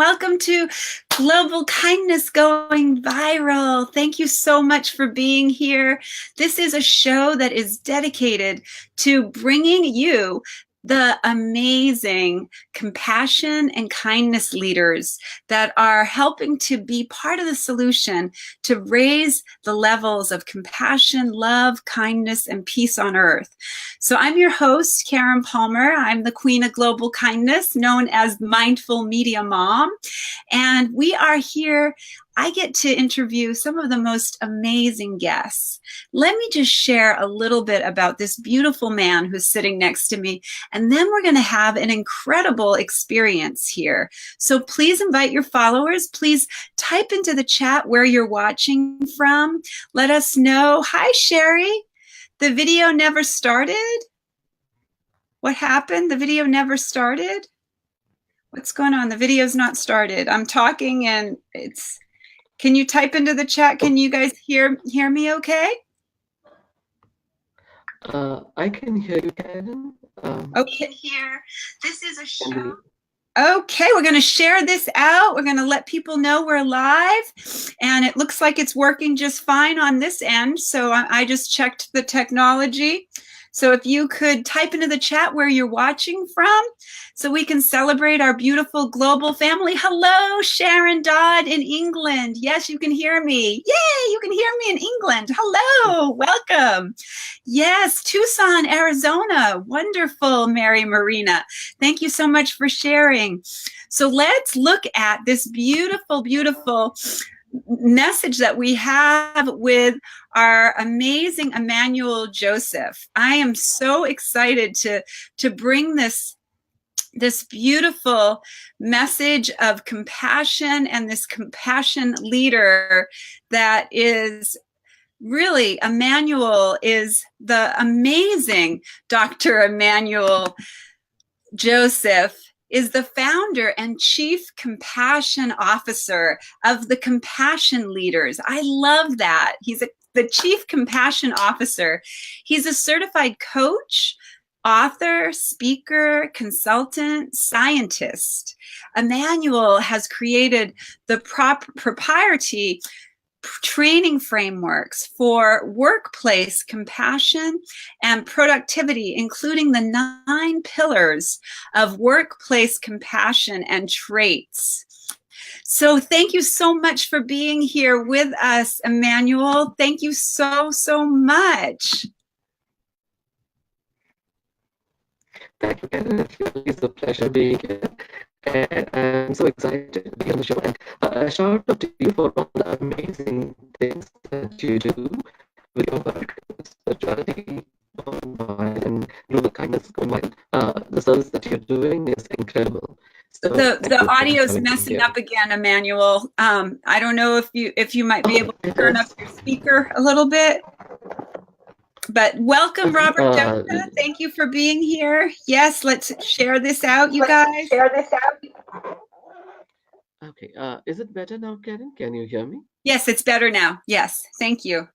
Welcome to Global Kindness Going Viral. Thank you so much for being here. This is a show that is dedicated to bringing you the amazing compassion and kindness leaders that are helping to be part of the solution to raise the levels of compassion, love, kindness, and peace on earth. So I'm your host, Karen Palmer. I'm the Queen of Global Kindness, known as Mindful Media Mom. And we are here. I get to interview some of the most amazing guests. Let me just share a little bit about this beautiful man who's sitting next to me, and then we're going to have an incredible experience here. So please invite your followers. Please type into the chat where you're watching from. Let us know. Hi, Sherry. The video never started? What happened? The video never started? What's going on? The video's not started. I'm talking and it's... Can you type into the chat? Can you guys hear me okay? I can hear you, Karen. Okay, here. This is a show. Okay, we're going to share this out. We're going to let people know we're live. And it looks like it's working just fine on this end. So I just checked the technology. So if you could type into the chat where you're watching from, so we can celebrate our beautiful global family. Hello, Sharon Dodd in England. Yes, you can hear me. Yay, you can hear me in England. Hello, welcome. Yes, Tucson, Arizona. Wonderful, Mary Marina. Thank you so much for sharing. So let's look at this beautiful, beautiful message that we have with our amazing Immanual Joseph. I am so excited to bring this beautiful message of compassion and this compassion leader that is really, Immanuel is the amazing Dr. Immanual Joseph is the founder and chief compassion officer of the Compassion Leaders. I love that. He's the chief compassion officer. He's a certified coach, author, speaker, consultant, scientist. Immanuel has created the proprietary training frameworks for workplace compassion and productivity, including the 9 pillars of workplace compassion and traits. So thank you so much for being here with us, Immanuel. Thank you so, so much. Thank you, Karen. It's a pleasure being here. And I'm so excited to be on the show. And a shout out to you for all the amazing things that you do with your work, spirituality going wild, and global kindness going wild. The service that you're doing is incredible. So the audio's messing up again, Immanuel. I don't know if you might be able to turn up your speaker a little bit. But welcome, Robert Doka. Thank you for being here. Yes, let's share this out, you guys. Okay. Is it better now, Karen? Can you hear me? Yes, it's better now. Yes, thank you.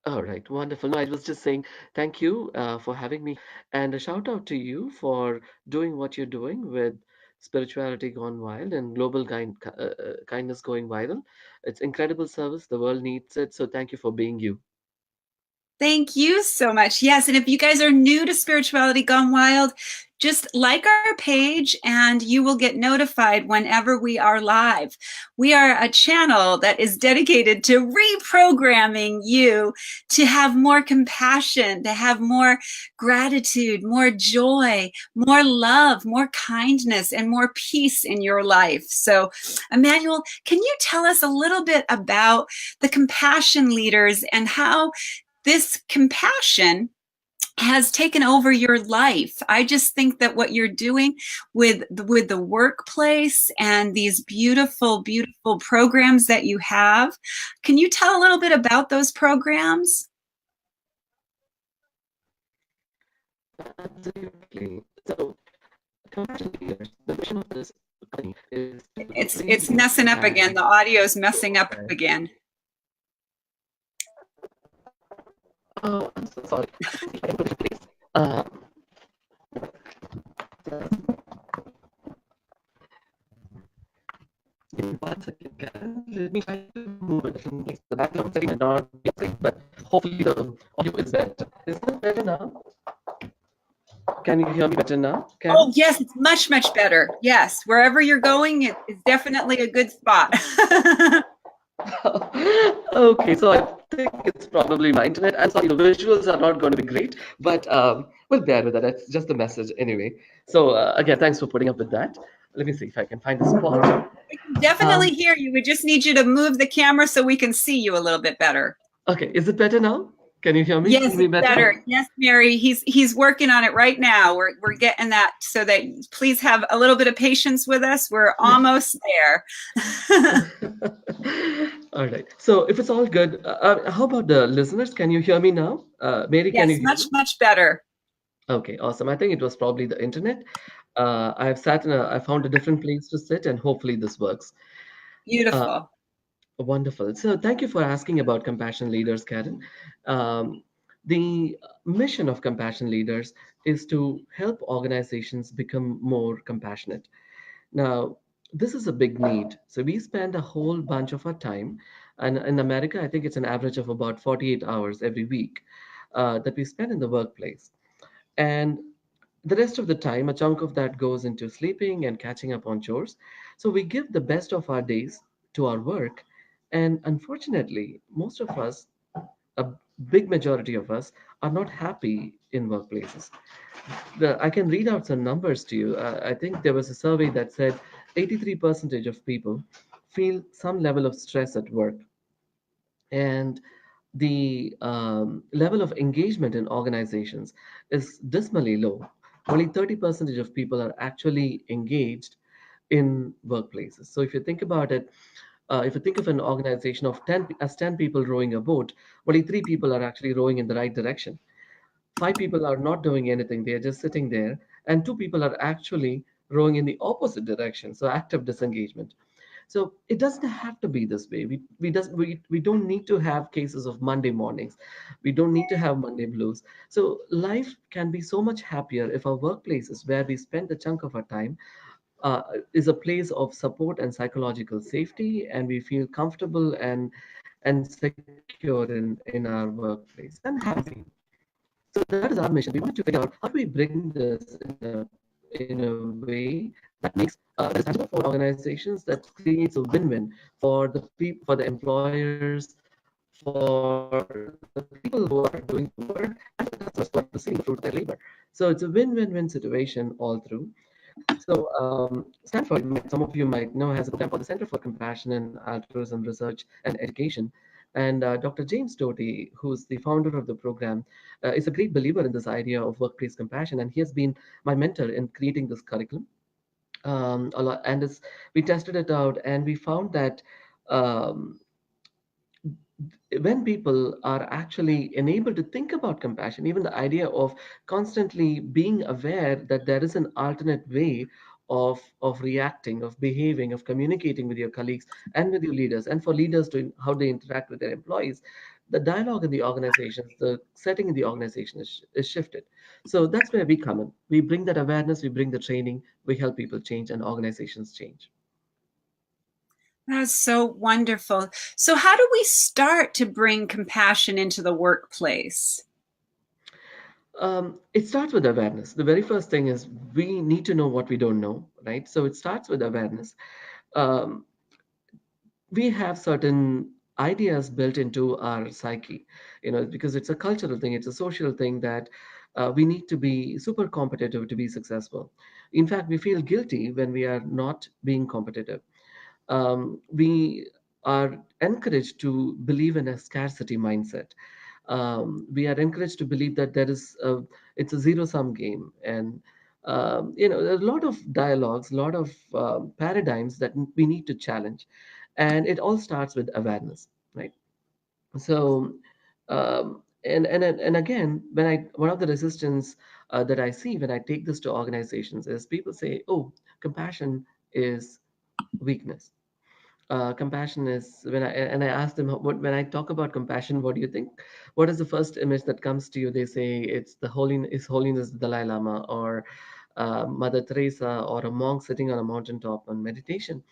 All right, wonderful. No, I was just saying thank you for having me, and a shout out to you for doing what you're doing with spirituality gone wild and global kindness going viral. It's incredible service. The world needs it. So thank you for being you. Thank you so much. Yes, and if you guys are new to Spirituality Gone Wild, just like our page and you will get notified whenever we are live. We are a channel that is dedicated to reprogramming you to have more compassion, to have more gratitude, more joy, more love, more kindness, and more peace in your life. So, Immanuel, can you tell us a little bit about the Compassion Leaders and how this compassion has taken over your life? I just think that what you're doing with the workplace and these beautiful, beautiful programs that you have, can you tell a little bit about those programs? Absolutely. So, Compassion Leaders, the mission of this company is... It's messing up again. The audio's messing up again. Oh, I'm so sorry. Give me 1 second, Karen. Let me try to move a different place. The background setting might not be as great, but hopefully the audio is better. Is that better now? Can you hear me better now, Oh, Karen? yes, it's much, much better. Yes, wherever you're going, it is definitely a good spot. Okay, so I think it's probably my internet. I'm sorry, the visuals are not going to be great, but we'll bear with that. It's just the message anyway. So again, thanks for putting up with that. Let me see if I can find a spot. We can definitely Um, hear you. We just need you to move the camera so we can see you a little bit better. okay, is it better now? Can you hear me? See Yes, me it's better. better? Yes, Mary, he's working on it right now. We're getting that so that please have a little bit of patience with us. We're almost there. All right. So if it's all good, how about the listeners? Can you hear me now? Mary, can you Yes, hear much, me? much better. Okay, awesome. I think it was probably the internet. I found a different place to sit, and hopefully this works. Uh, Beautiful. Wonderful. So thank you for asking about Compassion Leaders, Karen. Um, the mission of Compassion Leaders is to help organizations become more compassionate. Now, this is a big need. So we spend a whole bunch of our time, and in America, I think it's an average of about 48 hours every week that we spend in the workplace. And the rest of the time, a chunk of that goes into sleeping and catching up on chores. So we give the best of our days to our work. And unfortunately, most of us, a big majority of us, are not happy in workplaces. I can read out some numbers to you. I think there was a survey that said 83% of people feel some level of stress at work. And the level of engagement in organizations is dismally low. Only 30% of people are actually engaged in workplaces. So if you think about it, if you think of an organization of 10 as 10 people rowing a boat, only 3 people are actually rowing in the right direction. 5 people are not doing anything, they are just sitting there, and 2 people are actually rowing in the opposite direction, so active disengagement. So it doesn't have to be this way. We don't need to have cases of Monday mornings. We don't need to have Monday blues. So life can be so much happier if our workplaces where we spend a chunk of our time is a place of support and psychological safety, and we feel comfortable and secure in our workplace and happy. So that is our mission. We wanted to figure out how do we bring this in a way that makes that is tangible for organizations, that creates a win-win for for the employers, for the people who are doing the work, and for the customers who are receiving the fruit of their labor. So it's a win-win-win situation all through. So Stanford, some of you might know, has a program called the Center for Compassion and Altruism Research and Education. And Dr. James Doty, who's the founder of the program, is a great believer in this idea of workplace compassion, and he has been my mentor in creating this curriculum. A lot, and we tested it out, and we found that um, when people are actually enabled to think about compassion, even the idea of constantly being aware that there is an alternate way of reacting, of behaving, of communicating with your colleagues and with your leaders, and for leaders to how they interact with their employees, the dialogue in the organizations, the setting in the organization is shifted. So that's where we come in. We bring that awareness, we bring the training, we help people change, and organizations change. That's so wonderful. So, how do we start to bring compassion into the workplace? It starts with awareness. The very first thing is we need to know what we don't know, right? So it starts with awareness. Um, we have certain ideas built into our psyche, because it's a cultural thing, it's a social thing that we need to be super competitive to be successful. In fact, we feel guilty when we are not being competitive. We are encouraged to believe in a scarcity mindset. We are encouraged to believe that it's a zero sum game, and there's a lot of dialogues, a lot of paradigms that we need to challenge, and it all starts with awareness, right? So and again, one of the resistance that I see when I take this to organizations is people say, oh, compassion is weakness. Compassion is when I ask them when I talk about compassion, what do you think? What is the first image that comes to you? They say it's the holiness the Dalai Lama, or Mother Teresa, or a monk sitting on a mountaintop on meditation.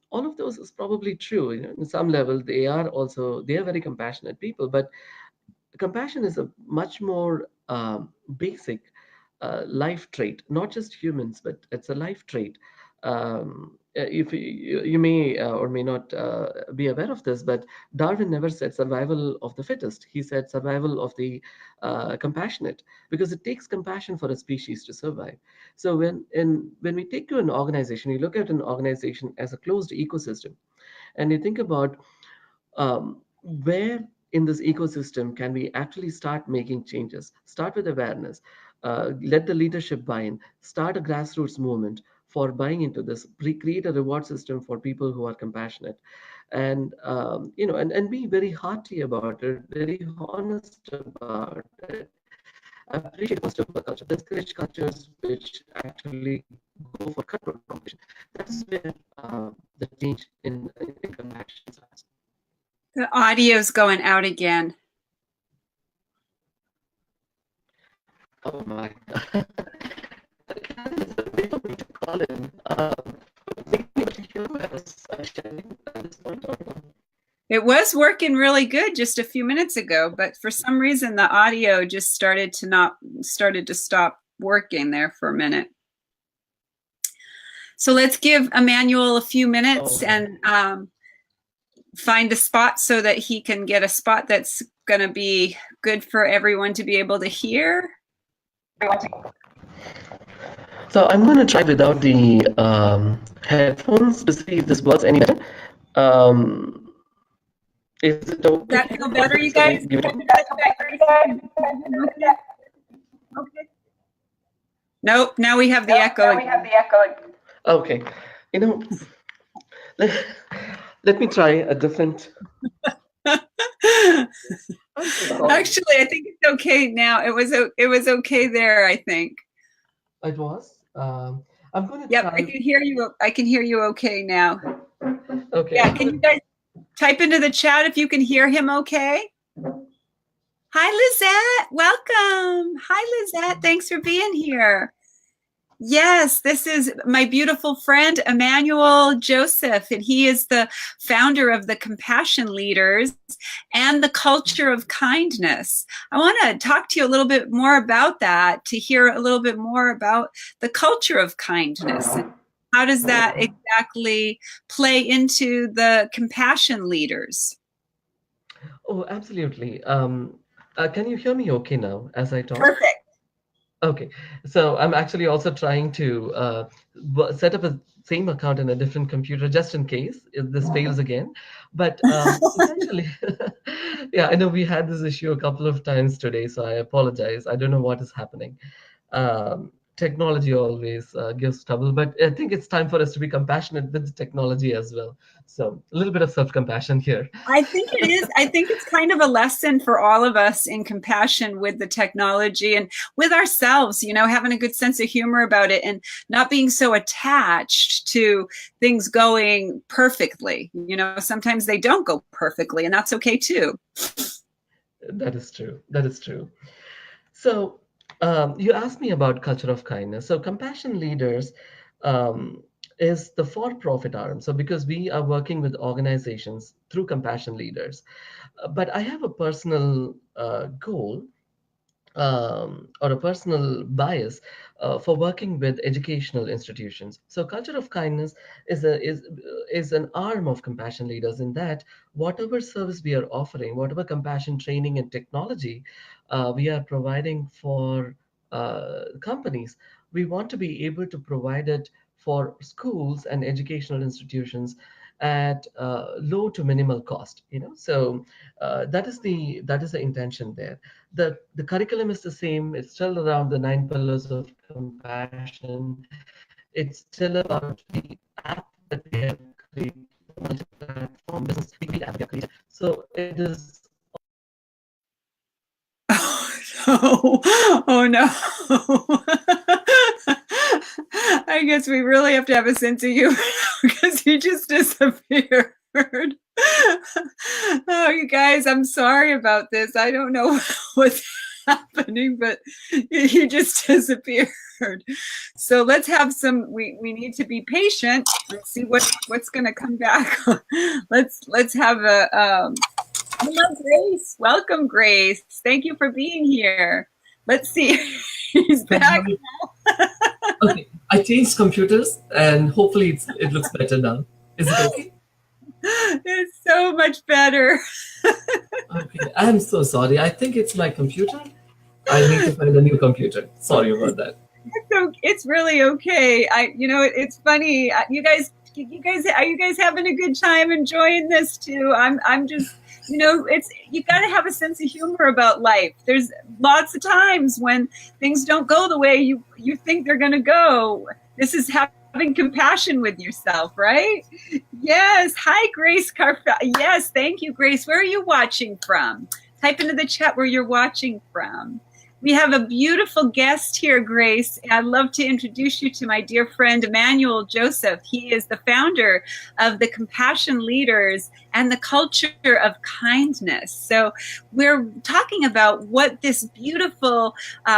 all of those is probably true. In some level, they are very compassionate people, but compassion is a much more basic life trait, not just humans, but it's a life trait. If you may or may not be aware of this, but Darwin never said survival of the fittest. He said survival of the compassionate, because it takes compassion for a species to survive. So when we take to an organization, you look at an organization as a closed ecosystem, and you think about where in this ecosystem can we actually start making changes. Start with awareness, let the leadership buy in, start a grassroots movement for buying into this, create a reward system for people who are compassionate, and and be very hearty about it, very honest about it, appreciate most of the culture, discourage cultures which actually go for cutthroat competition. That is where the change in compassion starts. The audio's going out again. Oh my. Karen, is there a way for me to call in? Maybe able to hear what I was sharing at this point or not? It was working really good just a few minutes ago, but for some reason the audio just started to stop working there for a minute. So let's give Immanuel a few minutes and find a spot so that he can get a spot that's going to be good for everyone to be able to hear. So I'm going to try without the headphones to see if this works any better. Is it okay? Does that feel better, you guys? Okay. Nope, now we have the echo. Okay. You know, let me try a different. Actually, I think it's okay now. It was okay there, I think. It was. I'm going to Yep, try. I can hear you. I can hear you okay now. Okay. Yeah, can you guys type into the chat if you can hear him okay? Hi, Lizette. Welcome. Hi, Lizette. Thanks for being here. Yes, this is my beautiful friend, Immanuel Joseph, and he is the founder of the Compassion Leaders and the Culture of Kindness. I want to talk to you a little bit more about that, to hear a little bit more about the culture of kindness. And how does that exactly play into the Compassion Leaders? Oh, absolutely. Can you hear me okay now as I talk? Perfect. Okay, so I'm actually also trying to set up a same account in a different computer just in case if this fails again. But essentially, yeah, I know we had this issue a couple of times today, so I apologize. I don't know what is happening. Technology always gives trouble, but I think it's time for us to be compassionate with the technology as well. So a little bit of self-compassion here. I think it is. I think it's kind of a lesson for all of us in compassion with the technology and with ourselves, having a good sense of humor about it and not being so attached to things going perfectly. Sometimes they don't go perfectly, and that's okay too. That is true. That is true. So you asked me about culture of kindness. So Compassion Leaders um, is the for-profit arm. So because we are working with organizations through Compassion Leaders, but I have a personal goal or a personal bias for working with educational institutions. So, culture of kindness is an arm of Compassion Leaders in that whatever service we are offering, whatever compassion training and technology we are providing for companies, we want to be able to provide it for schools and educational institutions at low to minimal cost. So that is the intention there. The curriculum is the same. It's still around the 9 pillars of compassion. It's still about the app that we have created, multi-platform business B2B app that we have created. So it is Oh no. I guess we really have to have a sense of humor because he just disappeared. Oh, you guys, I'm sorry about this. I don't know what's happening, but he just disappeared. So let's have some. We need to be patient. Let's see what's going to come back. Let's have a. Hello, Grace. Welcome, Grace. Thank you for being here. Let's see. He's back. Okay, I changed computers and hopefully it looks better now. Is it okay? It's so much better. Okay, I'm so sorry. I think it's my computer. I need to find a new computer. Sorry about that. It's really okay. It's funny. Are you guys having a good time enjoying this too? I'm just, it's, you got to have a sense of humor about life. There's lots of times when things don't go the way you think they're going to go. This is having compassion with yourself, right? Yes. Hi, Grace Carfa. Yes. Thank you, Grace. Where are you watching from? Type into the chat where you're watching from. We have a beautiful guest here, Grace. I'd love to introduce you to my dear friend, Immanuel Joseph. He is the founder of the Compassion Leaders and the Culture of Kindness. So we're talking about what this beautiful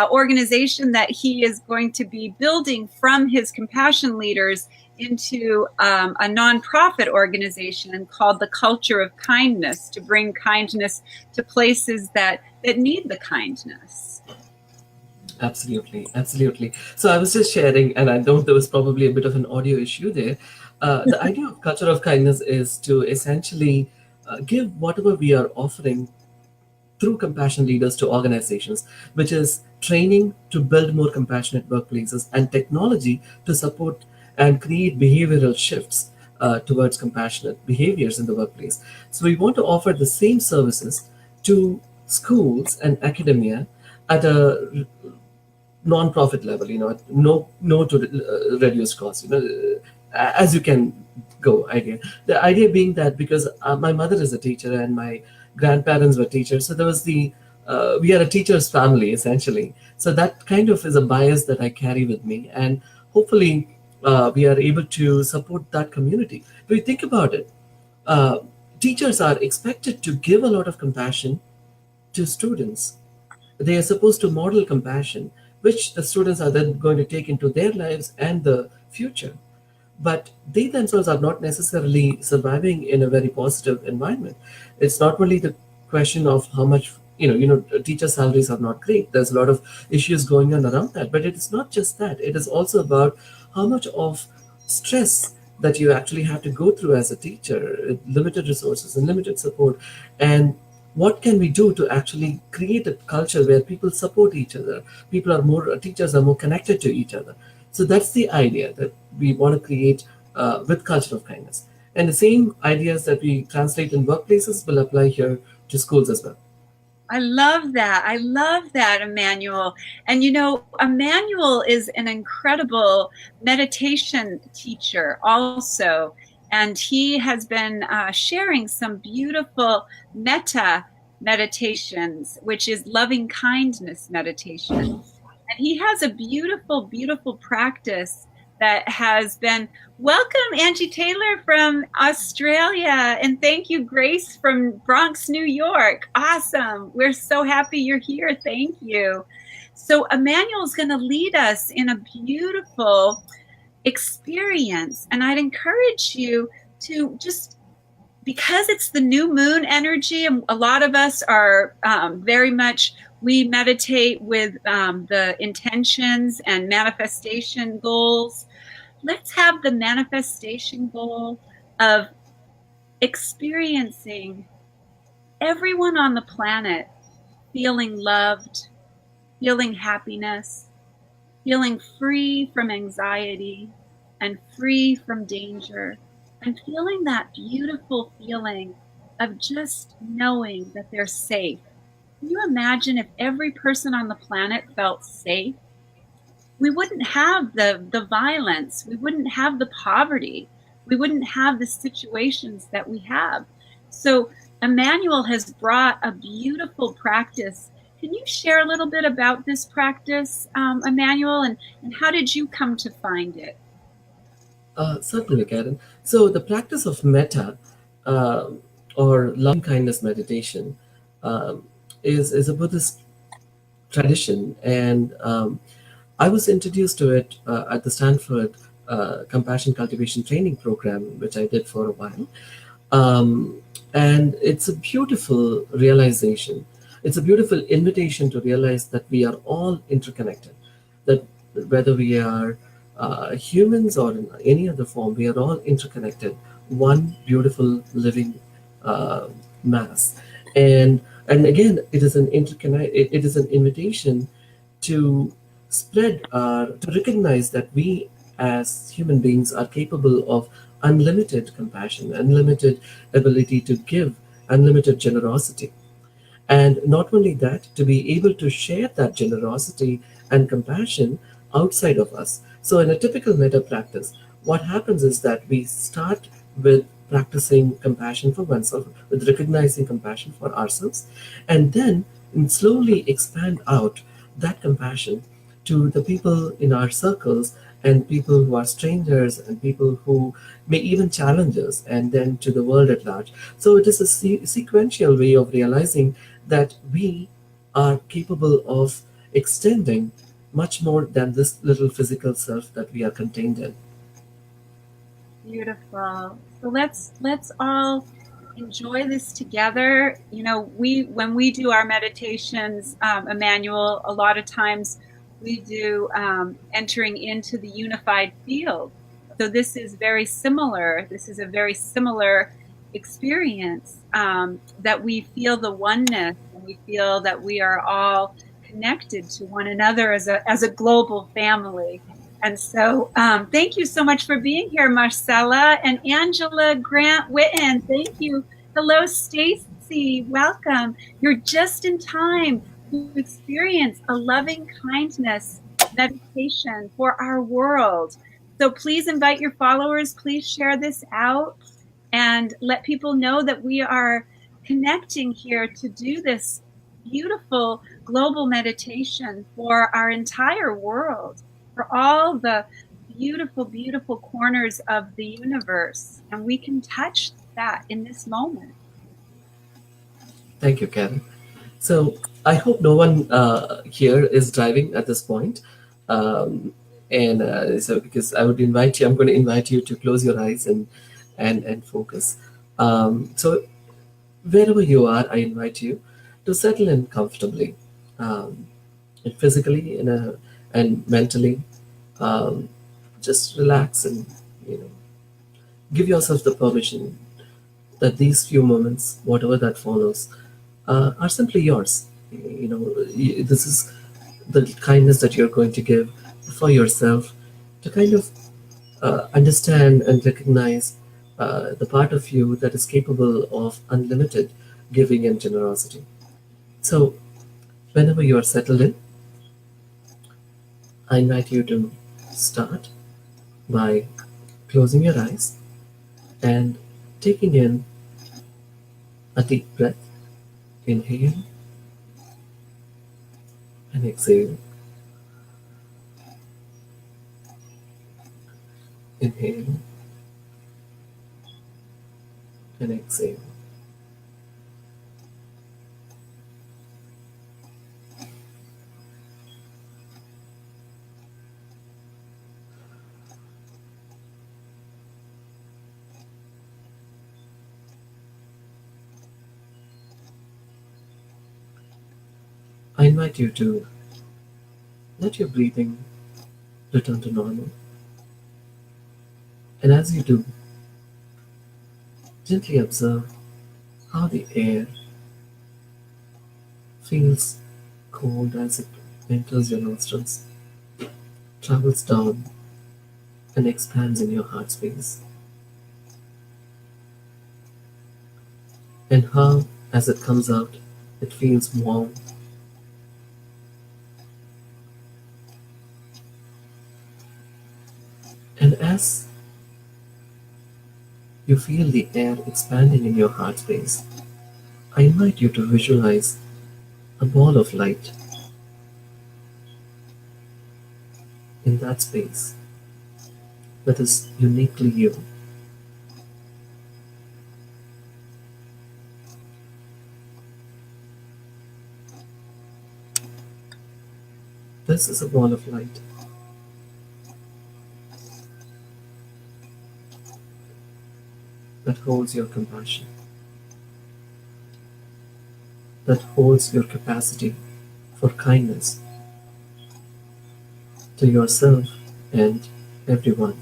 organization that he is going to be building from his Compassion Leaders into a nonprofit organization called the Culture of Kindness, to bring kindness to places that need the kindness. Absolutely, absolutely. So I was just sharing, and I know there was probably a bit of an audio issue there. The idea of culture of kindness is to essentially give whatever we are offering through compassion leaders to organizations, which is training to build more compassionate workplaces and technology to support and create behavioral shifts towards compassionate behaviors in the workplace. So we want to offer the same services to schools and academia at a non-profit level, no to reduced cost, as you can go idea. The idea being that because my mother is a teacher and my grandparents were teachers, so there was we are a teacher's family essentially. So that kind of is a bias that I carry with me, and hopefully we are able to support that community. If you think about it, uh, teachers are expected to give a lot of compassion to students. They are supposed to model compassion, which the students are then going to take into their lives and the future. But they themselves are not necessarily surviving in a very positive environment. It's not only the question of how much, teacher salaries are not great. There's a lot of issues going on around that. But it is not just that. It is also about how much of stress that you actually have to go through as a teacher, limited resources and limited support. And what can we do to actually create a culture where people support each other, teachers are more connected to each other. So that's the idea that we want to create with culture of kindness, and the same ideas that we translate in workplaces will apply here to schools as well. I love that. I love that, Immanuel. And Immanuel is an incredible meditation teacher also. And he has been sharing some beautiful metta meditations, which is loving kindness meditation. And he has a beautiful, beautiful practice that has been. Welcome, Angie Taylor from Australia. And thank you, Grace from Bronx, New York. Awesome. We're so happy you're here. Thank you. So Immanuel is going to lead us in a beautiful experience. And I'd encourage you to just, because it's the new moon energy, and a lot of us are very much, we meditate with the intentions and manifestation goals. Let's have the manifestation goal of experiencing everyone on the planet feeling loved, feeling happiness, feeling free from anxiety and free from danger, and feeling that beautiful feeling of just knowing that they're safe. Can you imagine if every person on the planet felt safe? We wouldn't have the violence, we wouldn't have the poverty, we wouldn't have the situations that we have. So Immanuel has brought a beautiful practice. Can you share a little bit about this practice, Immanuel, and how did you come to find it? Certainly, Karen. So the practice of metta, or loving kindness meditation, is a Buddhist tradition, and I was introduced to it at the Stanford Compassion Cultivation Training Program, which I did for a while. Um, and it's a beautiful realization. It's a beautiful invitation to realize that we are all interconnected, that whether we are humans or in any other form, we are all interconnected, one beautiful living uh, mass. And again, it is an it is an invitation to to recognize that we as human beings are capable of unlimited compassion, unlimited ability to give, unlimited generosity. And not only that, to be able to share that generosity and compassion outside of us. So, in a typical meta practice, what happens is that we start with practicing compassion for oneself, with recognizing compassion for ourselves, and then slowly expand out that compassion to the people in our circles and people who are strangers and people who may even challenge us, and then to the world at large. So it is a sequential way of realizing that we are capable of extending much more than this little physical self that we are contained in. Beautiful. So let's all enjoy this together. You know, we when we do our meditations, Emmanuel, a lot of times we do entering into the unified field. So this is very similar. This is a very similar experience, that we feel the oneness and we feel that we are all connected to one another as a global family. And so, thank you so much for being here, Marcella and Angela Grant Witten. Thank you. Hello, Stacy. Welcome. You're just in time to experience a loving kindness meditation for our world. So please invite your followers. Please share this out and let people know that we are connecting here to do this beautiful global meditation for our entire world, for all the beautiful, beautiful corners of the universe. And we can touch that in this moment. Thank you, Karen. So I hope no one here is driving at this point. Um, and so because I would invite you, I'm going to invite you to close your eyes and focus. So wherever you are, I invite you to settle in comfortably, um, and physically and mentally. Um, just relax and you know give yourself the permission that these few moments, whatever that follows, are simply yours. This is the kindness that you're going to give for yourself to kind of understand and recognize the part of you that is capable of unlimited giving and generosity. So, whenever you are settled in, I invite you to start by closing your eyes and taking in a deep breath. Inhale and exhale. Inhale and exhale. I invite you to let your breathing return to normal. And as you do, gently observe how the air feels cold as it enters your nostrils, travels down, and expands in your heart space. And how, as it comes out, it feels warm. And as you feel the air expanding in your heart space, I invite you to visualize a ball of light in that space that is uniquely you. This is a ball of light. That holds your compassion, that holds your capacity for kindness to yourself and everyone.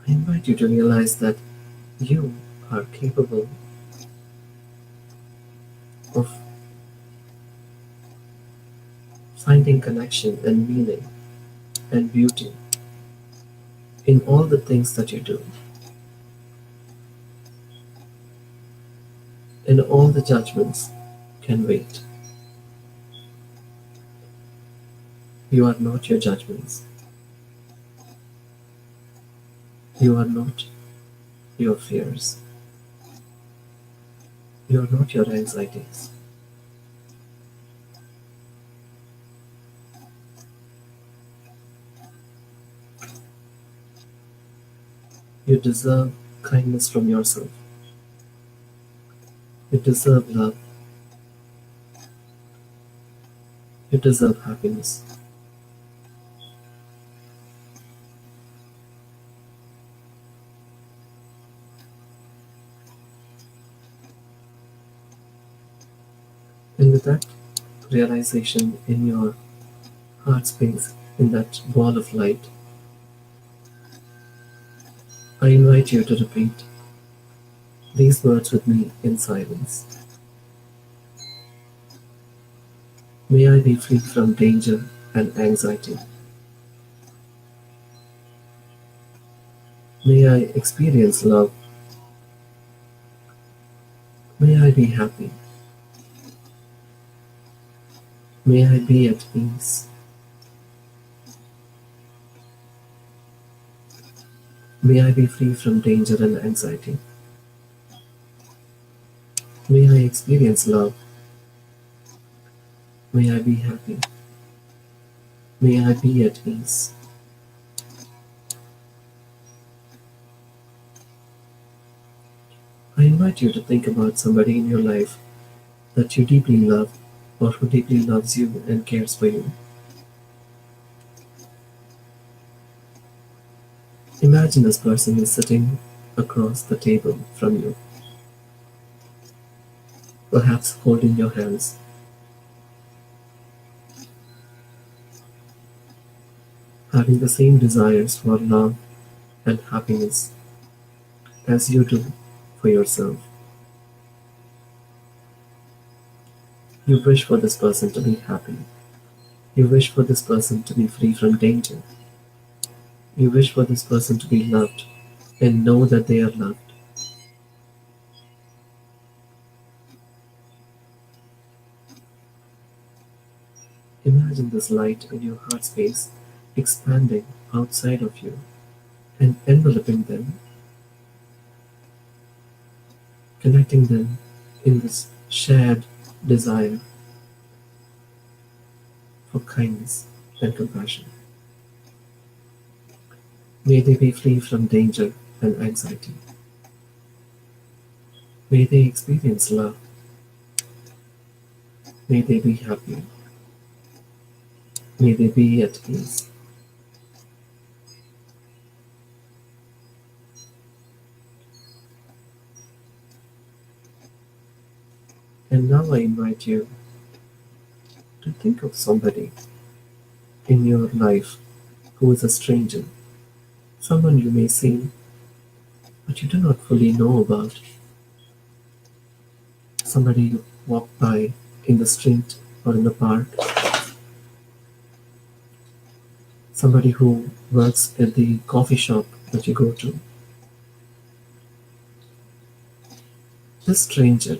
I invite you to realize that you are capable of finding connection and meaning and beauty in all the things that you do, and all the judgments can wait. You are not your judgments. You are not your fears. You are not your anxieties. You deserve kindness from yourself. You deserve love. You deserve happiness. And with that realization in your heart space, in that ball of light, I invite you to repeat these words with me in silence. May I be free from danger and anxiety. May I experience love. May I be happy. May I be at peace. May I be free from danger and anxiety. May I experience love. May I be happy. May I be at peace. I invite you to think about somebody in your life that you deeply love, or who deeply loves you and cares for you. Imagine this person is sitting across the table from you, perhaps holding your hands, having the same desires for love and happiness as you do for yourself. You wish for this person to be happy. You wish for this person to be free from danger. You wish for this person to be loved and know that they are loved. Imagine this light in your heart space expanding outside of you and enveloping them, connecting them in this shared desire for kindness and compassion. May they be free from danger and anxiety. May they experience love. May they be happy. May they be at peace. And now I invite you to think of somebody in your life who is a stranger, someone you may see but you do not fully know about, somebody you walk by in the street or in the park, somebody who works at the coffee shop that you go to. This stranger,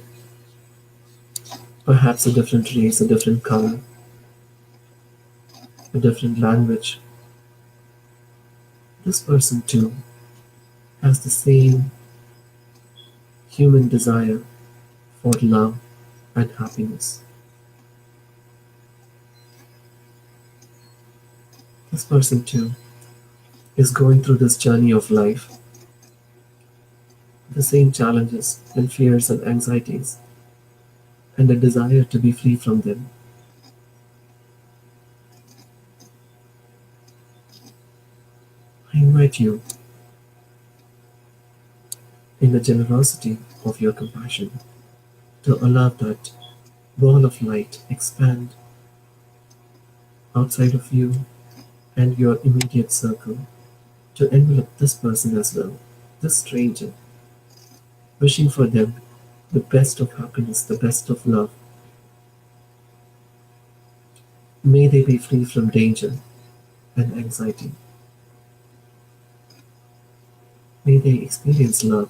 perhaps a different race, a different color, a different language, this person too has the same human desire for love and happiness. This person too is going through this journey of life the same challenges and fears and anxieties, and a desire to be free from them. I invite you, in the generosity of your compassion, to allow that ball of light expand outside of you and your immediate circle to envelop this person as well, this stranger, wishing for them the best of happiness, the best of love. May they be free from danger and anxiety. May they experience love.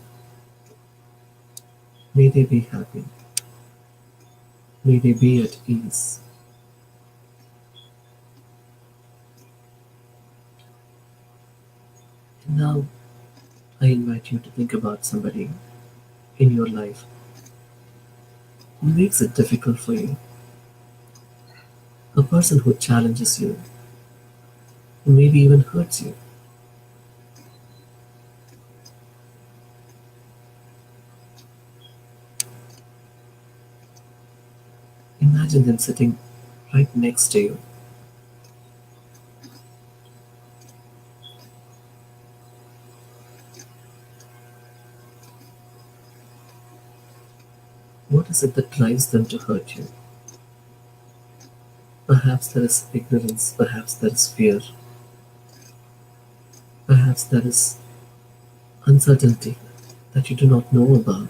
May they be happy. May they be at ease. And now I invite you to think about somebody in your life who makes it difficult for you, a person who challenges you, who maybe even hurts you. Imagine them sitting right next to you. What is it that drives them to hurt you? Perhaps there is ignorance, perhaps there is fear, perhaps there is uncertainty that you do not know about.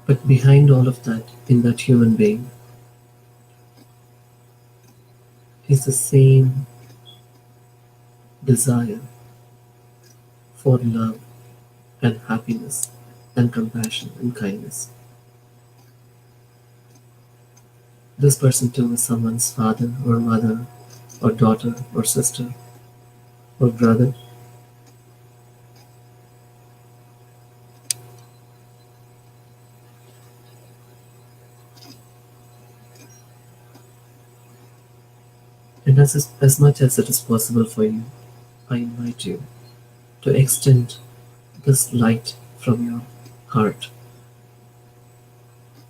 But behind all of that, in that human being, is the same desire for love and happiness and compassion and kindness. This person too is someone's father or mother or daughter or sister or brother. And as much as it is possible for you, I invite you to extend this light from your heart,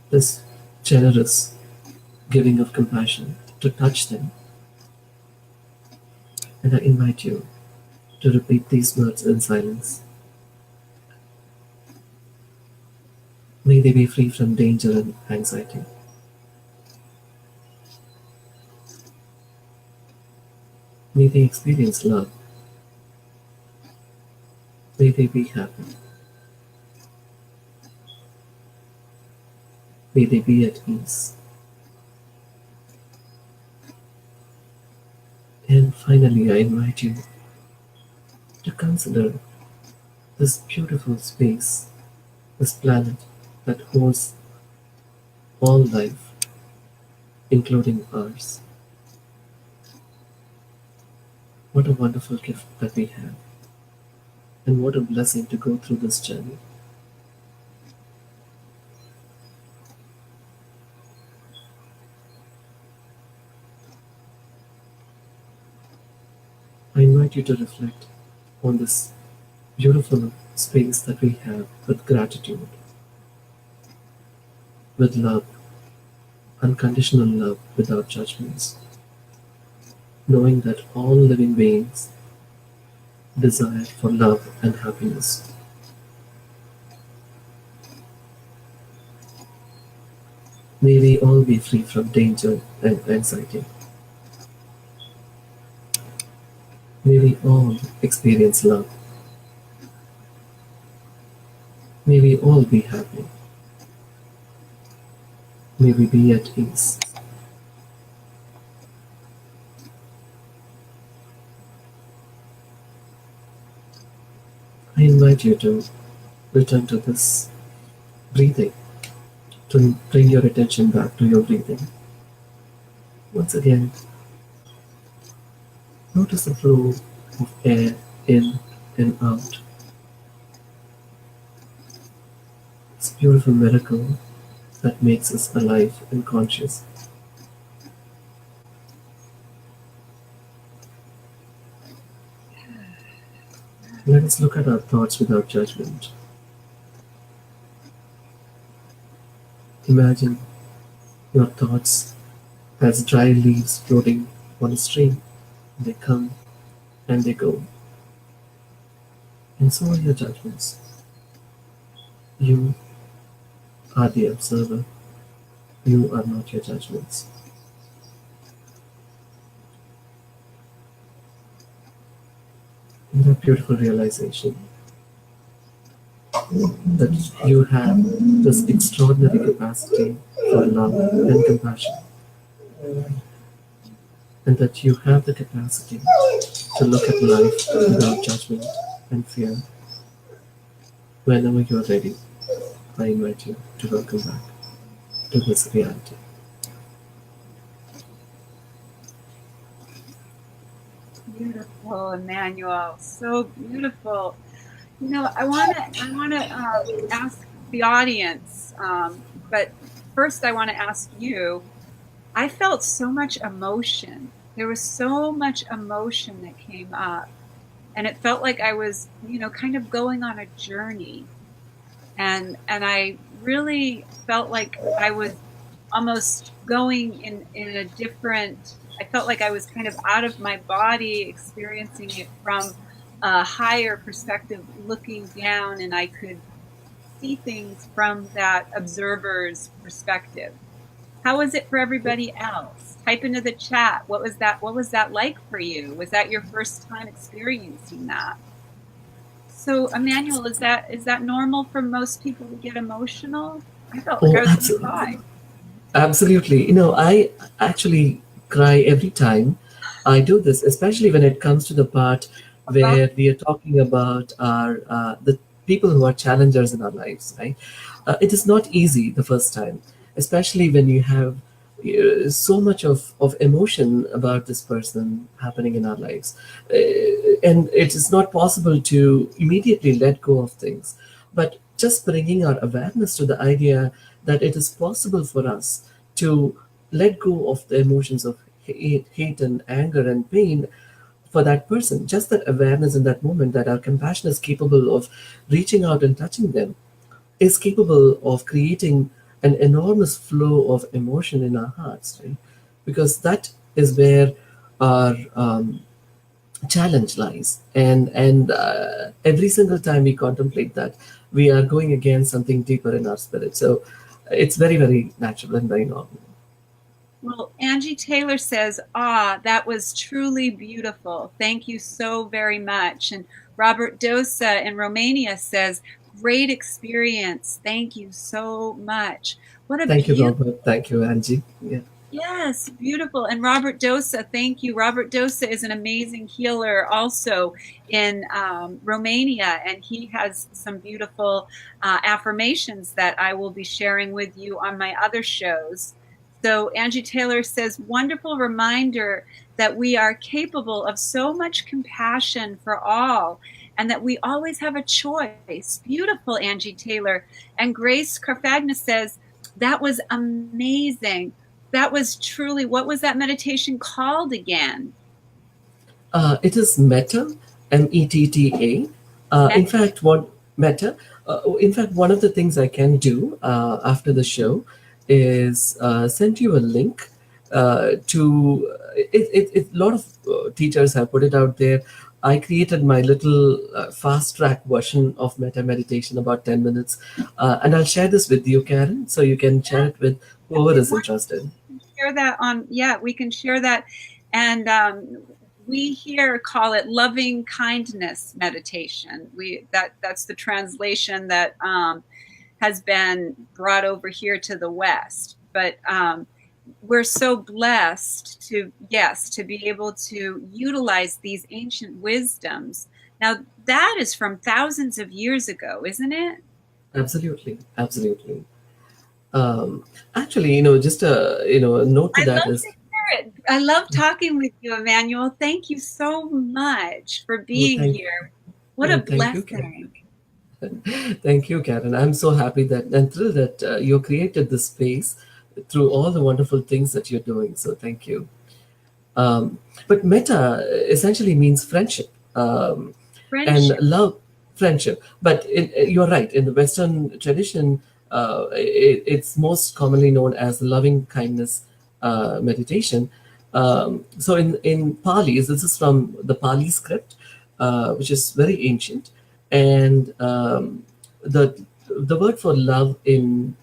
this generous giving of compassion, to touch them. And I invite you to repeat these words in silence. May they be free from danger and anxiety. May they experience love. May they be happy. May they be at ease. And finally, I invite you to consider this beautiful space, this planet that holds all life, including ours. What a wonderful gift that we have, and what a blessing to go through this journey. I invite you to reflect on this beautiful space that we have with gratitude, with love, unconditional love without judgments, knowing that all living beings desire for love and happiness. May we all be free from danger and anxiety. May we all experience love. May we all be happy. May we be at ease. I invite you to return to this breathing, to bring your attention back to your breathing. Once again, notice the flow of air in and out. This beautiful miracle that makes us alive and conscious. Let us look at our thoughts without judgment. Imagine your thoughts as dry leaves floating on a stream. They come and they go. And so are your judgments. You are the observer. You are not your judgments. And that beautiful realization that you have this extraordinary capacity for love and compassion, and that you have the capacity to look at life without judgment and fear. Whenever you are ready, I invite you to welcome back to this reality. Beautiful, Emmanuel. So beautiful. I want to ask the audience, but first I want to ask you. I felt so much emotion. There was so much emotion that came up, and it felt like I was, kind of going on a journey. And I really felt like I was almost going in a different. I felt like I was kind of out of my body, experiencing it from a higher perspective, looking down, and I could see things from that observer's perspective. How was it for everybody else? Type into the chat. What was that like for you? Was that your first time experiencing that? So, Emmanuel, is that normal for most people to get emotional? I felt like I Oh, was going to cry. absolutely. I actually cry every time I do this, especially when it comes to the part Uh-huh. where we are talking about our the people who are challengers in our lives, right? It is not easy the first time, especially when you have so much of emotion about this person happening in our lives. And it is not possible to immediately let go of things. But just bringing our awareness to the idea that it is possible for us to let go of the emotions of hate and anger and pain for that person. Just that awareness in that moment that our compassion is capable of reaching out and touching them is capable of creating an enormous flow of emotion in our hearts, right? Because that is where our challenge lies, and every single time we contemplate that, we are going against something deeper in our spirit. So it's very, very natural and very normal. Well, Angie Taylor says, that was truly beautiful. Thank you so very much. And Robert Dosa in Romania says, great experience. Thank you so much. What a Thank you, beautiful. Robert. Thank you, Angie. Yeah. Yes, beautiful. And Robert Dosa, thank you. Robert Dosa is an amazing healer also in Romania, and he has some beautiful affirmations that I will be sharing with you on my other shows. So Angie Taylor says, wonderful reminder that we are capable of so much compassion for all and that we always have a choice. Beautiful, Angie Taylor. And Grace Carfagna says, that was amazing. That was truly, what was that meditation called again? It is Metta, Metta. In Metta. fact, what Metta? In fact, one of the things I can do after the show is send you a link to it. A lot of teachers have put it out there. I created my little fast track version of Metta meditation, about 10 minutes, and I'll share this with you, Karen, so you can share it with That would whoever be is wonderful. interested. Share that on, yeah, we can share that. And we here call it loving kindness meditation. That's the translation that has been brought over here to the West. But we're so blessed to, yes, to be able to utilize these ancient wisdoms. Now, that is from thousands of years ago, isn't it? Absolutely, absolutely. Actually, just a note to I that love is, to hear it. I love talking with you, Emmanuel. Thank you so much for oh, being here. What a thank you, Karen. blessing. Thank you, Karen. I'm so happy that and thrilled that you created this space through all the wonderful things that you're doing. So thank you. But meta essentially means friendship. Um, and Friendship. love, friendship. But you're right, in the Western tradition, it's most commonly known as loving kindness meditation. So in Pali, this is from the Pali script, which is very ancient, and the word for love in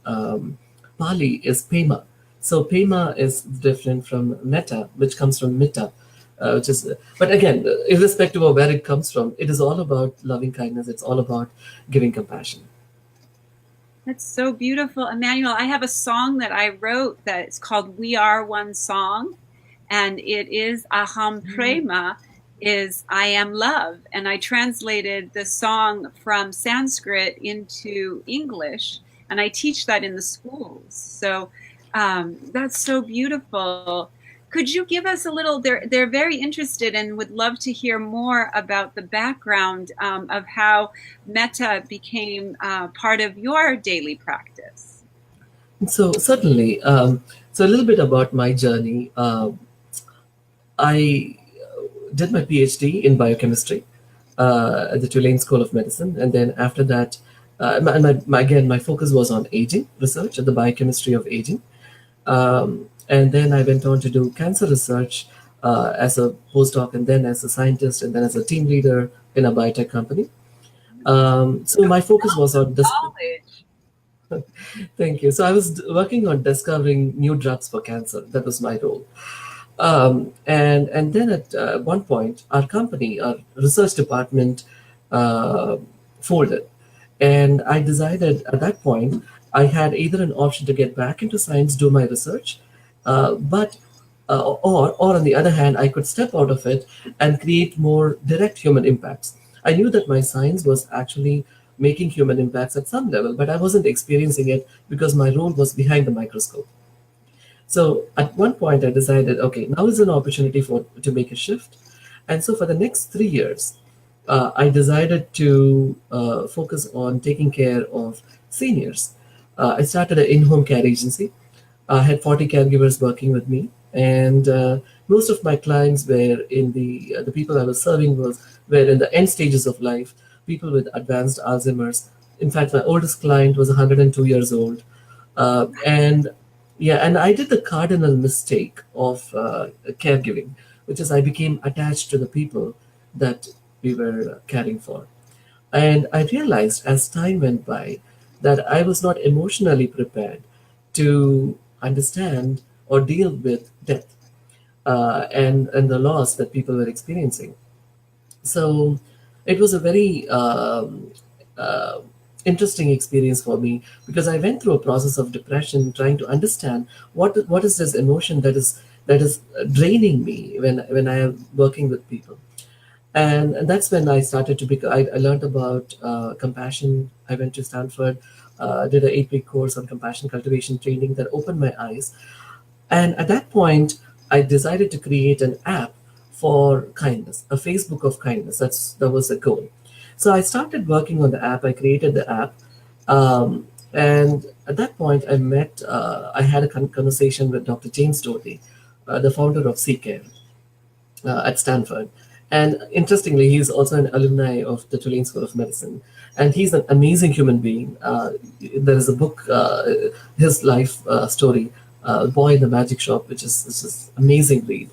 Pali is pema. So pema is different from metta, which comes from mitta, which is. But again, irrespective of where it comes from, it is all about loving kindness. It's all about giving compassion. That's so beautiful, Emmanuel. I have a song that I wrote that it's called "We Are One Song," and it is Aham Prema, is I am love, and I translated the song from Sanskrit into English, and I teach that in the schools. So that's so beautiful. Could you give us a little? They're very interested and would love to hear more about the background of how metta became part of your daily practice. So certainly, so a little bit about my journey. I did my PhD in biochemistry at the Tulane School of Medicine, and then after that, again, my focus was on aging research and the biochemistry of aging. And then I went on to do cancer research as a postdoc, and then as a scientist, and then as a team leader in a biotech company. So my focus was on this. Knowledge. Thank you. So I was working on discovering new drugs for cancer. That was my role. And then at one point, our company, our research department, uh, folded, and I decided at that point I had either an option to get back into science, do my research, but or on the other hand, I could step out of it and create more direct human impacts. I knew that my science was actually making human impacts at some level, but I wasn't experiencing it because my role was behind the microscope. So at one point, I decided, okay, now is an opportunity for to make a shift. And so for the next 3 years, I decided to focus on taking care of seniors. I started an in-home care agency. I had 40 caregivers working with me, and most of my clients were in the people I was serving were in the end stages of life, people with advanced Alzheimer's. In fact, my oldest client was 102 years old, and yeah, and I did the cardinal mistake of caregiving, which is I became attached to the people that we were caring for. And I realized as time went by that I was not emotionally prepared to understand or deal with death and the loss that people were experiencing. So it was a very uh, interesting experience for me because I went through a process of depression, trying to understand what is this emotion that is draining me when I am working with people. And that's when I started to I learned about compassion. I went to Stanford, did an 8-week course on compassion cultivation training that opened my eyes. And at that point, I decided to create an app for kindness, a Facebook of kindness. That was the goal. So I started working on the app. I created the app, and at that point, I had a conversation with Dr. James Doty, the founder of CCare at Stanford. And interestingly, he's also an alumni of the Tulane School of Medicine. And he's an amazing human being. There is a book, his life story, Boy in the Magic Shop, which is amazing read.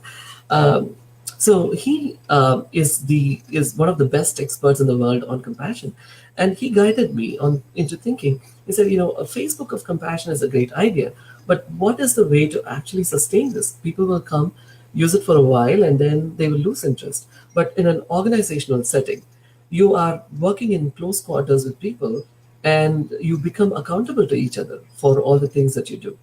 Um, so he is one of the best experts in the world on compassion, and he guided me on into thinking. He said, a Facebook of compassion is a great idea, but what is the way to actually sustain this? People will come, use it for a while, and then they will lose interest. But in an organizational setting, you are working in close quarters with people, and you become accountable to each other for all the things that you do.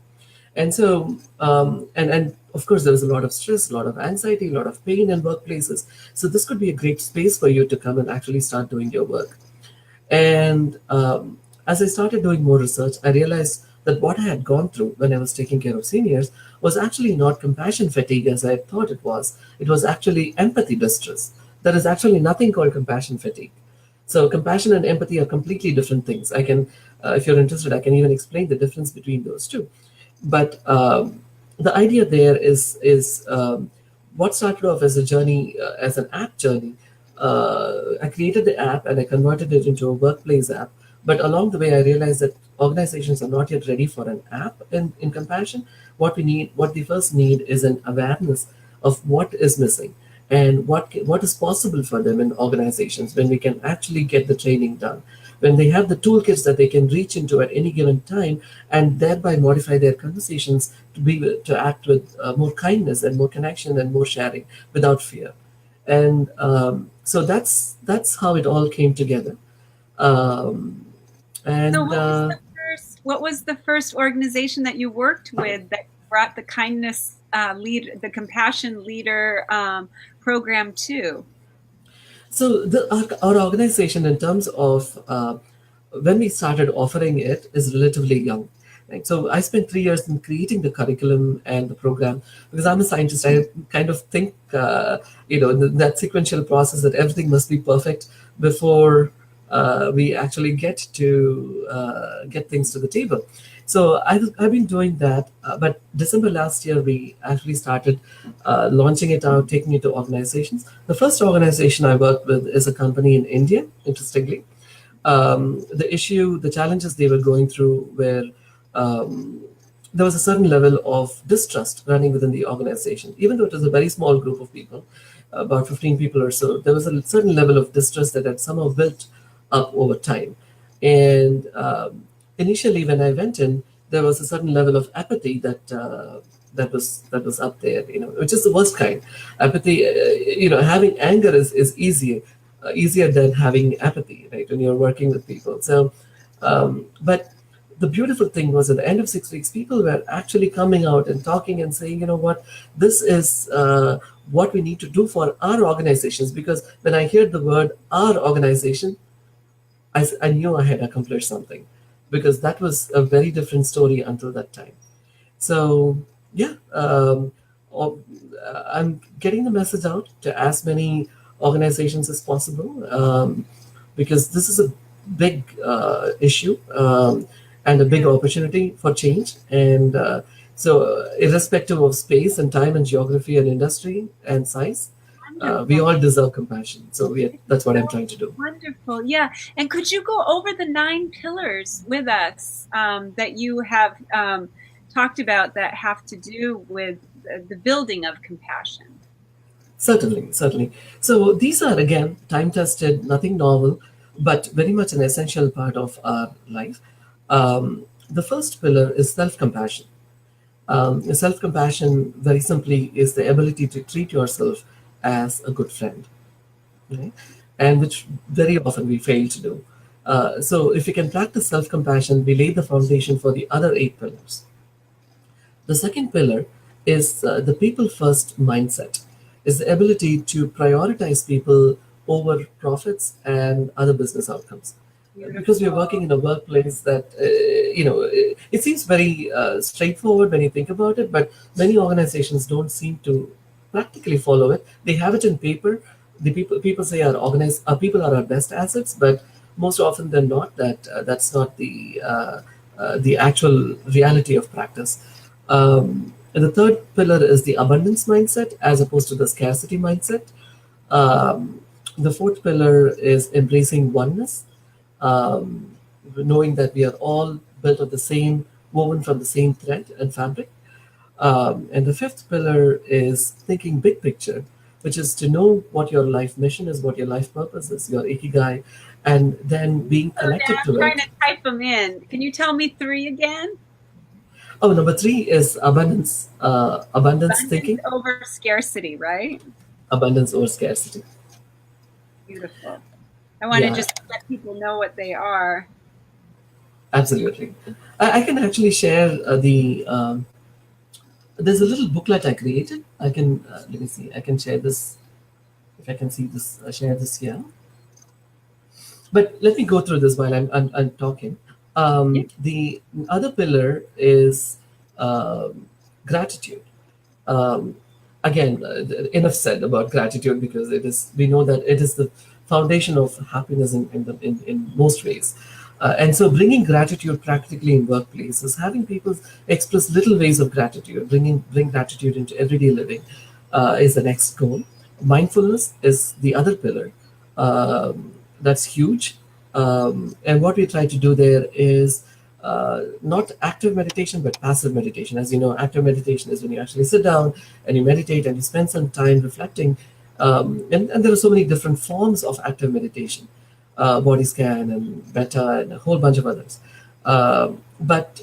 And so, and of course, there is a lot of stress, a lot of anxiety, a lot of pain in workplaces. So this could be a great space for you to come and actually start doing your work. And as I started doing more research, I realized that what I had gone through when I was taking care of seniors was actually not compassion fatigue as I thought it was. It was actually empathy distress. There is actually nothing called compassion fatigue. So compassion and empathy are completely different things. I can, if you're interested, I can even explain the difference between those two. But the idea there is what started off as a journey, as an app journey, I created the app and I converted it into a workplace app. But along the way, I realized that organizations are not yet ready for an app in Compassion. What they first need is an awareness of what is missing and what is possible for them in organizations when we can actually get the training done, when they have the toolkits that they can reach into at any given time, and thereby modify their conversations to act with more kindness and more connection and more sharing without fear. And so that's how it all came together. Um, So and what was the first organization that you worked with that brought the the compassion leader program to? So our organization, in terms of when we started offering it, is relatively young. Right? So I spent 3 years in creating the curriculum and the program because I'm a scientist. I kind of think, that sequential process that everything must be perfect before we actually get to get things to the table. So I've been doing that, but December last year we actually started launching it out, taking it to organizations. The first organization I worked with is a company in India, interestingly. The challenges they were going through were there was a certain level of distrust running within the organization. Even though it was a very small group of people, about 15 people or so, there was a certain level of distrust that had somehow built up over time. And initially, when I went in, there was a certain level of apathy that was up there, which is the worst kind. Apathy, having anger is easier than having apathy, right? When you're working with people. So, but the beautiful thing was at the end of 6 weeks, people were actually coming out and talking and saying, you know what, this is what we need to do for our organizations. Because when I heard the word our organization, I knew I had accomplished something, because that was a very different story until that time. So yeah, o- I'm getting the message out to as many organizations as possible, because this is a big issue, and a big opportunity for change. And so, irrespective of space and time and geography and industry and size, we Wonderful. all deserve compassion. So that's what I'm trying to do. Wonderful. Yeah. And could you go over the 9 pillars with us that you have talked about that have to do with the building of compassion? Certainly, certainly. So these are again time tested, nothing novel, but very much an essential part of our life. The first pillar is self compassion. Self compassion, very simply, is the ability to treat yourself as a good friend, right? And which very often we fail to do. So, if we can practice self compassion, we lay the foundation for the other 8 pillars. The second pillar is the people first mindset, is the ability to prioritize people over profits and other business outcomes. Because we are working in a workplace that, it seems very straightforward when you think about it, but many organizations don't seem to practically follow it. They have it in paper. The people say our people are our best assets, but most often than not, that's not the actual reality of practice. And the third pillar is the abundance mindset as opposed to the scarcity mindset. Um, the fourth pillar is embracing oneness, knowing that we are all built of the same, woven from the same thread and fabric. And the fifth pillar is thinking big picture, which is to know what your life mission is, what your life purpose is, your ikigai, and then being So now connected I'm to trying it. to type them in. Can you tell me 3 again? Oh, number three is abundance, abundance Abundance thinking, over scarcity, right? abundance over scarcity. Beautiful. I want to Yeah, just let people know what they are. absolutely. I can actually share there's a little booklet I created. I can, let me see, I can share this, if I can see this, share this here. But let me go through this while I'm talking. Yeah. The other pillar is gratitude. um, Again, enough said about gratitude, because we know that it is the foundation of happiness in most ways. And so bringing gratitude practically in workplaces, having people express little ways of gratitude, bring gratitude into everyday living, is the next goal. Mindfulness is the other pillar, That's huge. And what we try to do there is not active meditation, but passive meditation. As you know, active meditation is when you actually sit down and you meditate and you spend some time reflecting. And there are so many different forms of active meditation, body scan and beta and a whole bunch of others. But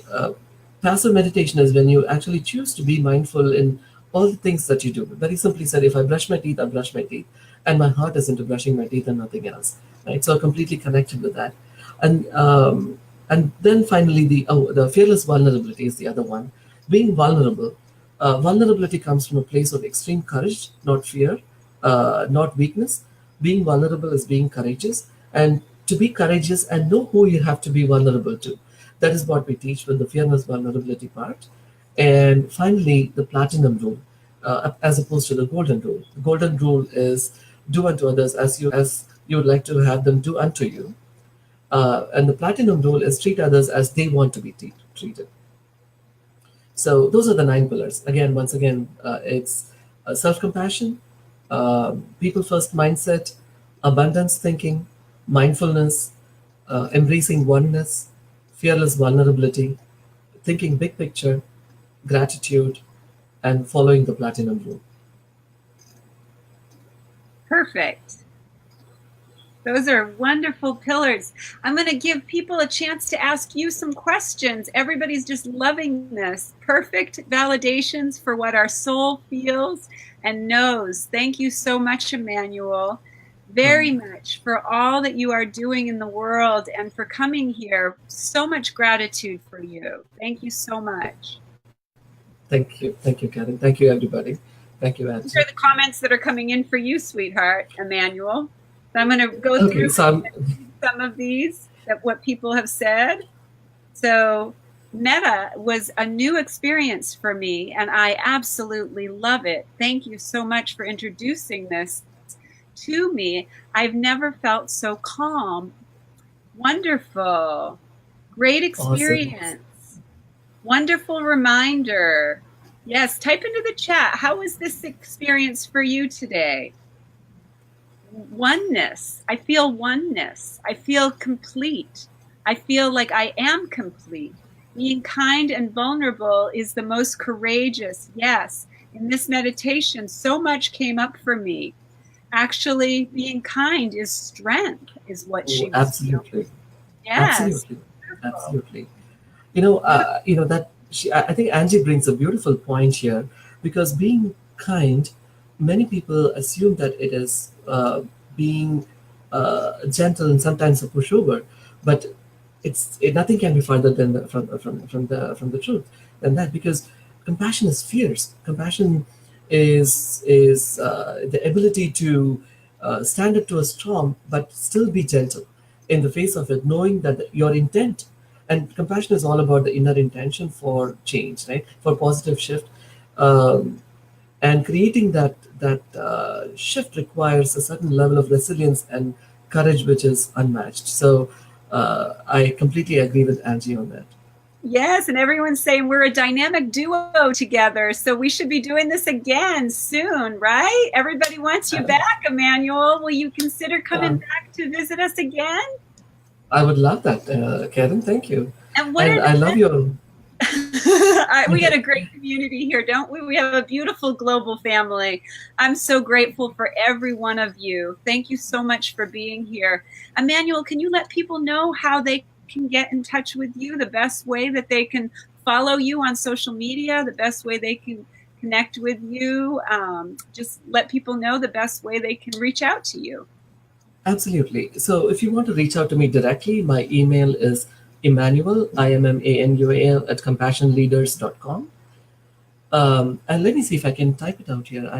passive meditation is when you actually choose to be mindful in all the things that you do. Very simply said, if I brush my teeth, I brush my teeth, and my heart is into brushing my teeth and nothing else. Right? So I'm completely connected with that. And then finally, the fearless vulnerability is the other one. Being vulnerable. Vulnerability comes from a place of extreme courage, not fear, not weakness. Being vulnerable is being courageous, and to be courageous and know who you have to be vulnerable to. That is what we teach with the fearless vulnerability part. And finally, the platinum rule, as opposed to the golden rule. The golden rule is do unto others as you would like to have them do unto you. And the platinum rule is treat others as they want to be treated. So those are the 9 pillars. Again, once again, it's self-compassion, people-first mindset, abundance thinking, mindfulness, embracing oneness, fearless vulnerability, thinking big picture, gratitude, and following the platinum rule. Perfect. Those are wonderful pillars. I'm going to give people a chance to ask you some questions. Everybody's just loving this. Perfect validations for what our soul feels and knows. Thank you so much, Immanuel, very much for all that you are doing in the world and for coming here. So much gratitude for you. Thank you so much. Thank you, Karen. Thank you, everybody. Thank you, Angie. These are the comments that are coming in for you, sweetheart, Immanuel. So I'm going to go through some of these, what people have said. So Meta was a new experience for me, and I absolutely love it. Thank you so much for introducing this to me. I've never felt so calm. Wonderful. Great experience. Awesome. Wonderful reminder. Yes, type into the chat. How was this experience for you today? Oneness. I feel oneness. I feel complete. I feel like I am complete. Being kind and vulnerable is the most courageous. Yes. In this meditation, so much came up for me. Actually, being kind is strength, is what she was absolutely feeling. Yes. Absolutely. I think Angie brings a beautiful point here, because being kind, many people assume that it is being gentle and sometimes a pushover, but nothing can be further than from the truth than that, because compassion is fierce. Compassion is the ability to stand up to a storm but still be gentle in the face of it, knowing that your intent, and compassion is all about the inner intention for change, right? For positive shift. And creating that shift requires a certain level of resilience and courage, which is unmatched. So I completely agree with Angie on that. Yes, and everyone's saying we're a dynamic duo together, so we should be doing this again soon, right? Everybody wants you back, Immanuel. Will you consider coming back to visit us again? I would love that, Karen. Thank you. And I love your... We got a great community here, don't we? We have a beautiful global family. I'm so grateful for every one of you. Thank you so much for being here. Immanuel, can you let people know how they can get in touch with you, the best way that they can follow you on social media, the best way they can connect with you? Just let people know the best way they can reach out to you. Absolutely. So if you want to reach out to me directly, my email is Immanuel, IMMANUAL at compassionleaders.com. And let me see if I can type it out here.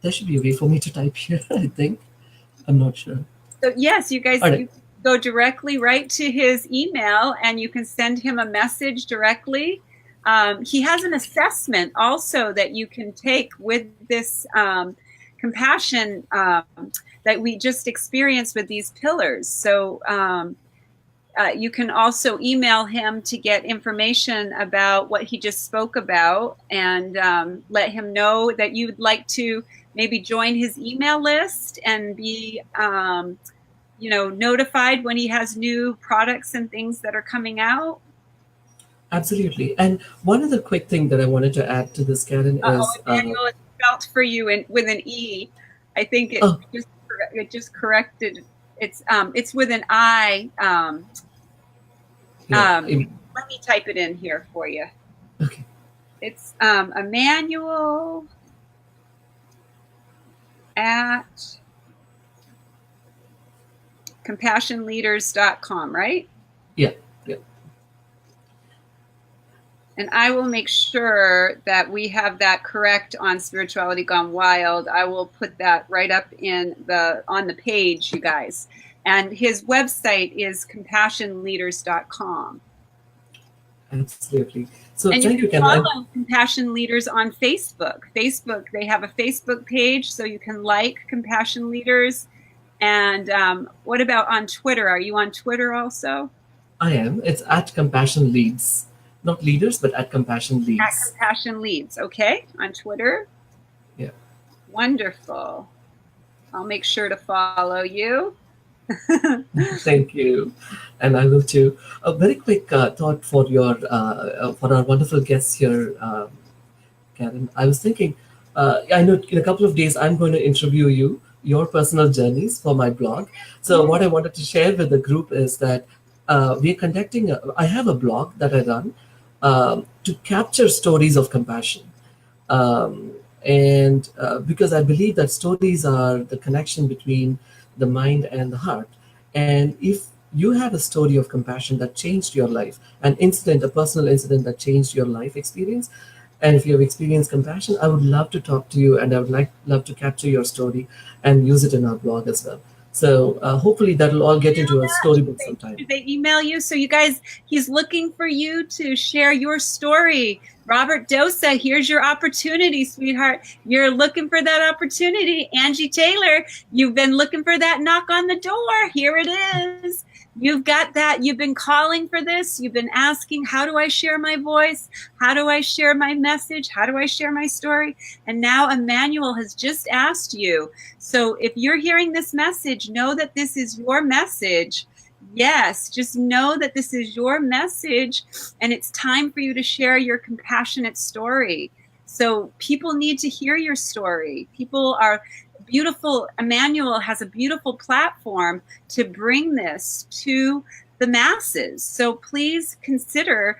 There should be a way for me to type here, I think. I'm not sure. So yes, you guys you go directly right to his email and you can send him a message directly. He has an assessment also that you can take with this compassion that we just experienced with these pillars. So You can also email him to get information about what he just spoke about, and let him know that you'd like to maybe join his email list and be notified when he has new products and things that are coming out. Absolutely. And one other quick thing that I wanted to add to this, Karen, is Emmanuel, it's spelled for you with an E. I think it just corrected. It's with an I. Let me type it in here for you. Okay. It's Immanuel at compassionleaders.com, right? Yeah. And I will make sure that we have that correct on Spirituality Gone Wild. I will put that right up on the page, you guys. And his website is compassionleaders.com. Absolutely. So and thank you can Ken. Follow Compassion Leaders on Facebook. They have a Facebook page, so you can like Compassion Leaders. And what about on Twitter? Are you on Twitter also? I am. It's at Compassion Leads. Not leaders, but at Compassion Leads. At Compassion Leads, okay, on Twitter. Yeah. Wonderful. I'll make sure to follow you. Thank you, and I will too. A very quick thought for our wonderful guests here, Karen. I was thinking, I know in a couple of days I'm going to interview your personal journeys for my blog. So what I wanted to share with the group is that we're conducting. I have a blog that I run to capture stories of compassion. And because I believe that stories are the connection between the mind and the heart. And if you have a story of compassion that changed your life, a personal incident that changed your life experience, and if you have experienced compassion, I would love to talk to you, and I would love to capture your story and use it in our blog as well. So hopefully that'll all get into a storybook sometime. Did they email you? So you guys, he's looking for you to share your story. Robert Dosa, here's your opportunity, sweetheart. You're looking for that opportunity. Angie Taylor, you've been looking for that knock on the door. Here it is. You've got that. You've been calling for this. You've been asking, how do I share my voice? How do I share my message? How do I share my story? And now Immanuel has just asked you. So if you're hearing this message, know that this is your message. Yes, just know that this is your message, and it's time for you to share your compassionate story. So people need to hear your story. People are beautiful. Immanuel has a beautiful platform to bring this to the masses. So please consider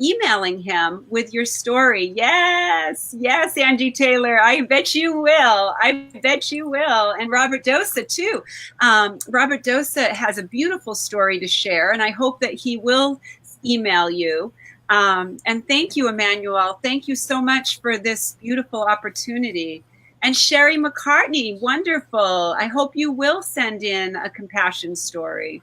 emailing him with your story. Yes, Angie Taylor. I bet you will. And Robert Dosa too. Robert Dosa has a beautiful story to share, and I hope that he will email you. And thank you, Immanuel. Thank you so much for this beautiful opportunity. And Sherry McCartney, wonderful. I hope you will send in a compassion story.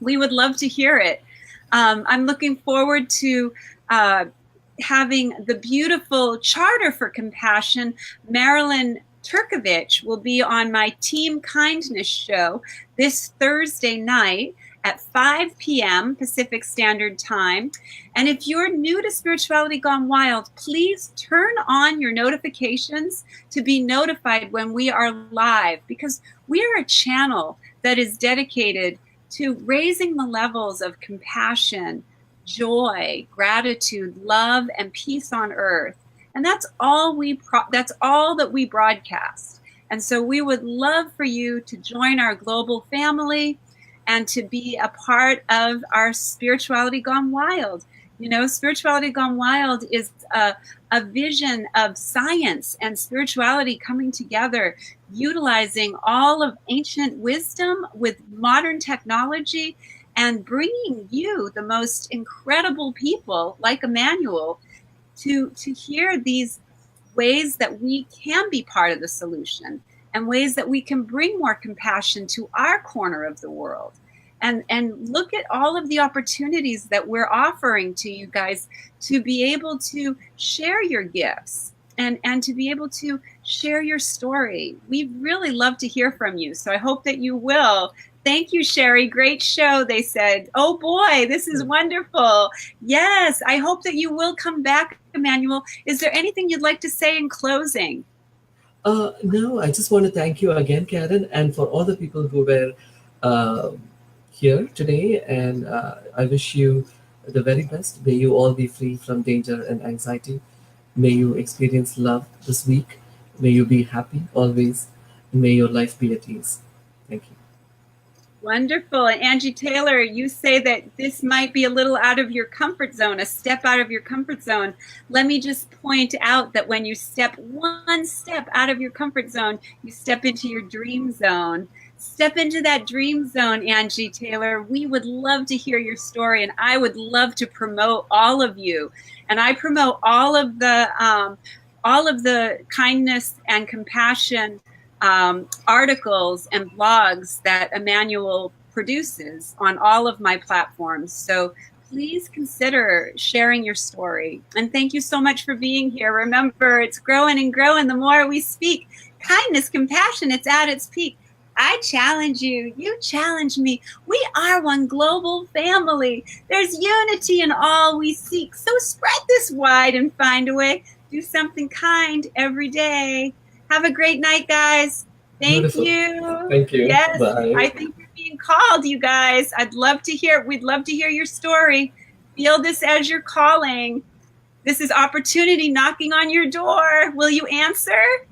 We would love to hear it. I'm looking forward to having the beautiful Charter for Compassion. Marilyn Turkovich will be on my Team Kindness show this Thursday night at 5 p.m. Pacific Standard Time. And if you're new to Spirituality Gone Wild, please turn on your notifications to be notified when we are live, because we are a channel that is dedicated to raising the levels of compassion, joy, gratitude, love, and peace on earth. And that's all that we broadcast. And so we would love for you to join our global family and to be a part of our Spirituality Gone Wild. You know, Spirituality Gone Wild is a vision of science and spirituality coming together, utilizing all of ancient wisdom with modern technology, and bringing you the most incredible people like Immanuel to hear these ways that we can be part of the solution, and ways that we can bring more compassion to our corner of the world. And look at all of the opportunities that we're offering to you guys to be able to share your gifts and to be able to share your story. We'd really love to hear from you. So I hope that you will Thank you, Sherry. Great show, they said. Oh boy, this is wonderful. Yes, I hope that you will come back, Emmanuel. Is there anything you'd like to say in closing? No, I just want to thank you again, Karen, and for all the people who were uh, here today. And I wish you the very best. May you all be free from danger and anxiety. May you experience love this week. May you be happy always. May your life be at ease. Thank you. Wonderful. And Angie Taylor, you say that this might be a little out of your comfort zone, a step out of your comfort zone. Let me just point out that when you step one step out of your comfort zone, you step into your dream zone. Step into that dream zone, Angie Taylor. We would love to hear your story, and I would love to promote all of you. And I promote all of the kindness and compassion articles and blogs that Emmanuel produces on all of my platforms. So please consider sharing your story. And thank you so much for being here. Remember, it's growing and growing the more we speak. Kindness, compassion, it's at its peak. I challenge you. You challenge me. We are one global family. There's unity in all we seek. So spread this wide and find a way. Do something kind every day. Have a great night, guys. Thank Beautiful. you. Thank you. Yes, Bye. I think you're being called, you guys. We'd love to hear your story. Feel this as your calling. This is opportunity knocking on your door. Will you answer?